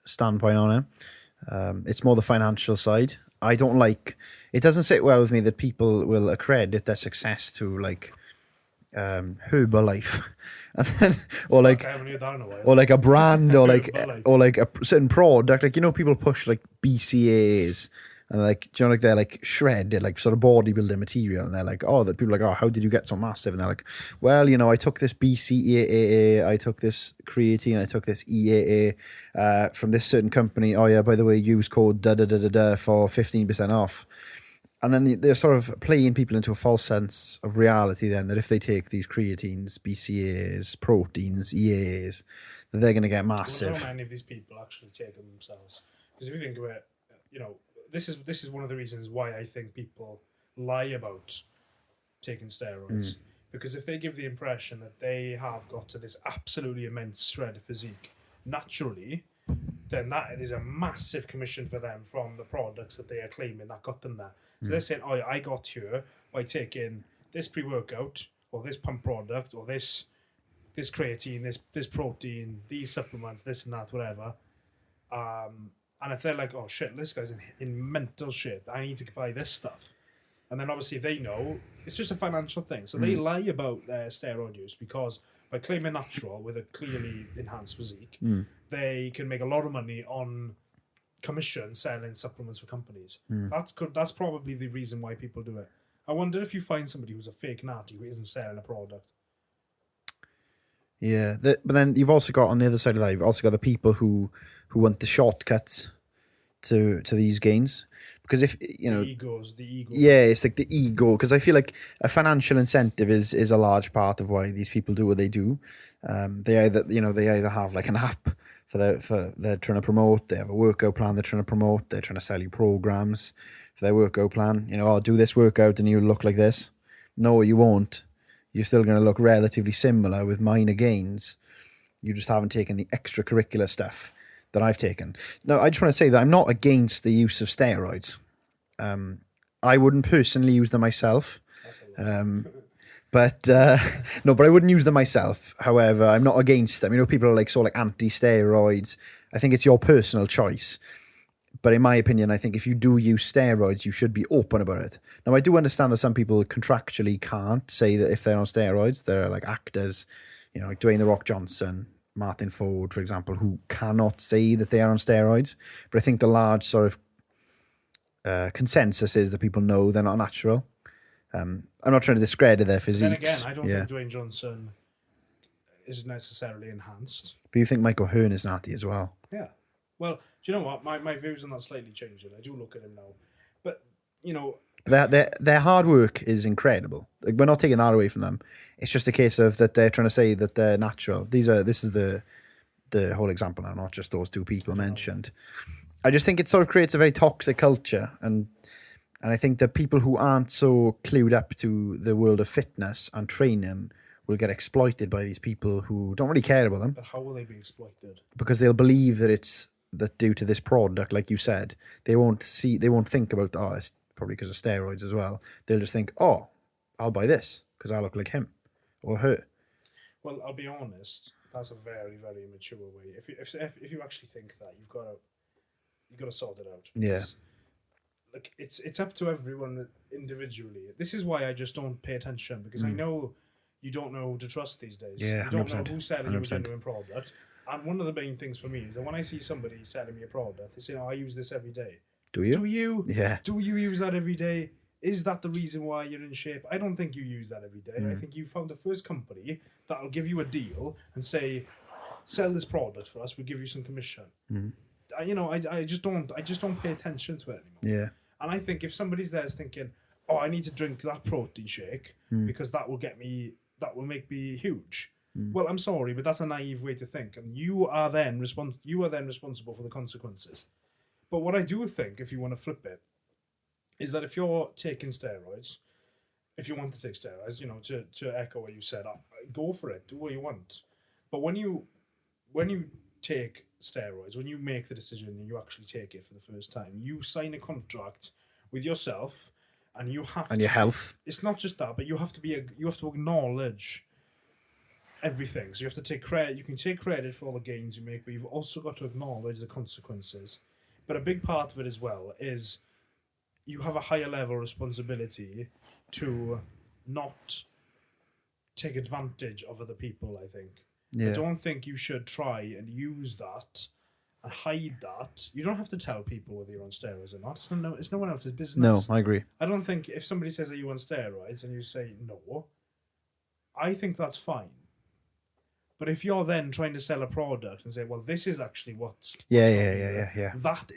standpoint on it. It's more the financial side. I don't like. It doesn't sit well with me that people will accredit their success to like Herbalife, and then or like I haven't heard that in a while. or like a brand or like Herbalife. or like a certain product. Like people push like BCAAs. And like, do you know, like they're like shredded, like sort of bodybuilding material, and they're like, oh, that people are like, oh, how did you get so massive? And they're like, well, I took this BCAA, I took this creatine, I took this EAA from this certain company. Oh yeah, by the way, use code da da da da da for 15% off. And then they're sort of playing people into a false sense of reality. Then that if they take these creatines, BCAAs, proteins, EAAs, that they're going to get massive. Well, how many of these people actually take them themselves? Because if you think about it, this is one of the reasons why I think people lie about taking steroids. Because if they give the impression that they have got to this absolutely immense shred of physique naturally, then that is a massive commission for them from the products that they are claiming that got them there. So they're saying, oh, I got here by taking this pre-workout or this pump product or this creatine, this protein, these supplements, this and that, whatever. And if they're like, oh shit, this guy's in mental shit, I need to buy this stuff. And then obviously they know it's just a financial thing. So they lie about their steroid use because by claiming natural with a clearly enhanced physique, they can make a lot of money on commission selling supplements for companies. That's probably the reason why people do it. I wonder if you find somebody who's a fake natty who isn't selling a product. Yeah, but then you've also got on the other side of that, you've also got the people who want the shortcuts to these gains, because if the ego. Yeah, it's like the ego, because I feel like a financial incentive is a large part of why these people do what they do. They either have like an app they're trying to promote, they have a workout plan they're trying to promote, they're trying to sell you programs for their workout plan. I'll do this workout and you look like this. No, you won't. You're still going to look relatively similar with minor gains. You just haven't taken the extracurricular stuff that I've taken. Now, I just want to say that I'm not against the use of steroids. I wouldn't personally use them myself. But I wouldn't use them myself. However, I'm not against them. People are like anti-steroids. I think it's your personal choice. But in my opinion, I think if you do use steroids, you should be open about it. Now, I do understand that some people contractually can't say that if they're on steroids, they're like actors, like Dwayne "The Rock" Johnson, Martin Ford, for example, who cannot say that they are on steroids. But I think the large sort of consensus is that people know they're not natural. I'm not trying to discredit their physiques. Then again, I don't think Dwayne Johnson is necessarily enhanced. But you think Michael Hearn is natty as well? Yeah. Well, do you know what? My views on that slightly changed. I do look at him now. But, their hard work is incredible. Like, we're not taking that away from them. It's just a case of that they're trying to say that they're natural. This is the whole example now, not just those two people mentioned. I just think it sort of creates a very toxic culture, and I think that people who aren't so clued up to the world of fitness and training will get exploited by these people who don't really care about them. But how will they be exploited? Because they'll believe that it's that due to this product, like you said, they won't think about, oh, it's probably because of steroids as well. They'll just think, oh, I'll buy this because I look like him or her. Well, I'll be honest, that's a very, very immature way. If you actually think that, you've got to sort it out. Yeah. Like it's up to everyone individually. This is why I just don't pay attention, because I know you don't know who to trust these days. Yeah, you don't 100%. know who's selling you a genuine product. And one of the main things for me is that when I see somebody selling me a product, they say, "Oh, I use this every day." Do you? Do you? Yeah. Do you use that every day? Is that the reason why you're in shape? I don't think you use that every day. I think you found the first company that'll give you a deal and say, "Sell this product for us. We'll give you some commission." I just don't pay attention to it anymore. Yeah. And I think if somebody's there thinking, "Oh, I need to drink that protein shake because that will make me huge." Well, I'm sorry, but that's a naive way to think, and you are then responsible for the consequences. But what I do think, if you want to flip it, is that if you're taking steroids, if you want to take steroids, to echo what you said, go for it, do what you want. But when you take steroids, when you make the decision and you actually take it for the first time, you sign a contract with yourself, and you have and your health. It's not just that, but you have to acknowledge everything. So you have to take credit. You can take credit for all the gains you make, but you've also got to acknowledge the consequences. But a big part of it as well is you have a higher level of responsibility to not take advantage of other people, I think. Yeah. I don't think you should try and use that and hide that. You don't have to tell people whether you're on steroids or not. It's no one else's business. No, I agree. I don't think if somebody says, are you on steroids? And you say no, I think that's fine. But if you're then trying to sell a product and say, well, this is actually what's Yeah. that